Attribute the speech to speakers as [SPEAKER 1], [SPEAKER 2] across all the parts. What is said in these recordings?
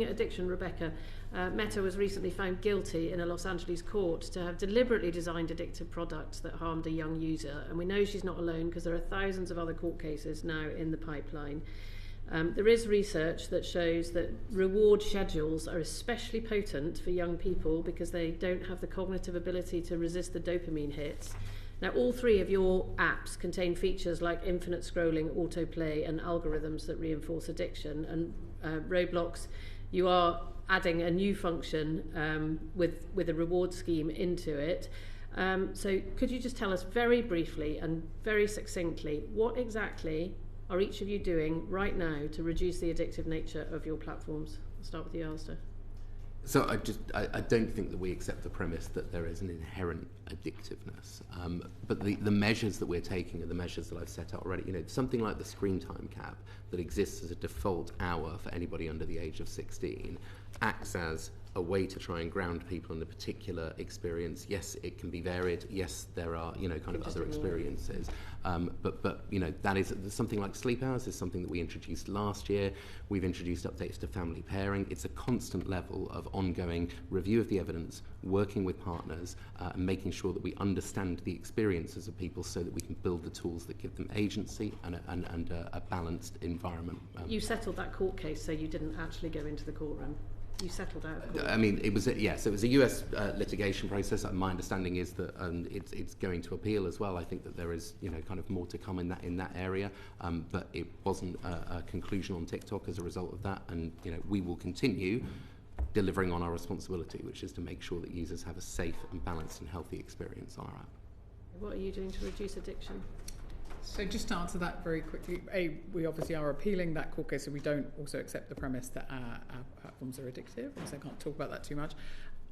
[SPEAKER 1] At addiction, Rebecca, Meta was recently found guilty in a Los Angeles court to have deliberately designed addictive products that harmed a young user. And we know she's not alone because there are thousands of other court cases now in the pipeline. There is research that shows that reward schedules are especially potent for young people because they don't have the cognitive ability to resist the dopamine hits. Now, all three of your apps contain features like infinite scrolling, autoplay, and algorithms that reinforce addiction. And Roblox, you are adding a new function with a reward scheme into it. So could you just tell us very briefly and very succinctly what exactly are each of you doing right now to reduce the addictive nature of your platforms? I'll start with you, Alistair.
[SPEAKER 2] So I don't think that we accept the premise that there is an inherent addictiveness, but the measures that we're taking are the measures that I've set out already. Something like the screen time cap that exists as a default hour for anybody under the age of 16 acts as a way to try and ground people in a particular experience. Yes, it can be varied. Yes, there are kind of other experiences, but that is something like sleep hours is something that we introduced last year. We've introduced updates to family pairing. It's a constant level of ongoing review of the evidence, working with partners, and making sure that we understand the experiences of people so that we can build the tools that give them agency and a balanced environment.
[SPEAKER 1] You settled that court case, so you didn't actually go into the courtroom. You settled out of court.
[SPEAKER 2] I mean, it was a US litigation process. My understanding is that it's going to appeal as well. I think that there is kind of more to come in that area, but it wasn't a conclusion on TikTok as a result of that. And we will continue delivering on our responsibility, which is to make sure that users have a safe and balanced and healthy experience on our app.
[SPEAKER 1] What are you doing to reduce addiction?
[SPEAKER 3] So just to answer that very quickly, we obviously are appealing that court case, so we don't also accept the premise that our platforms are addictive, so I can't talk about that too much.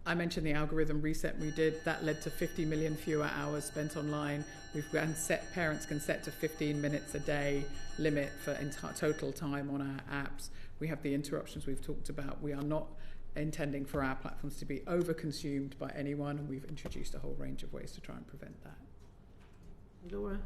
[SPEAKER 3] I mentioned the algorithm reset we did. That led to 50 million fewer hours spent online. Parents can set to 15 minutes a day limit for total time on our apps. We have the interruptions we've talked about. We are not intending for our platforms to be overconsumed by anyone, and we've introduced a whole range of ways to try and prevent that.
[SPEAKER 1] Laura?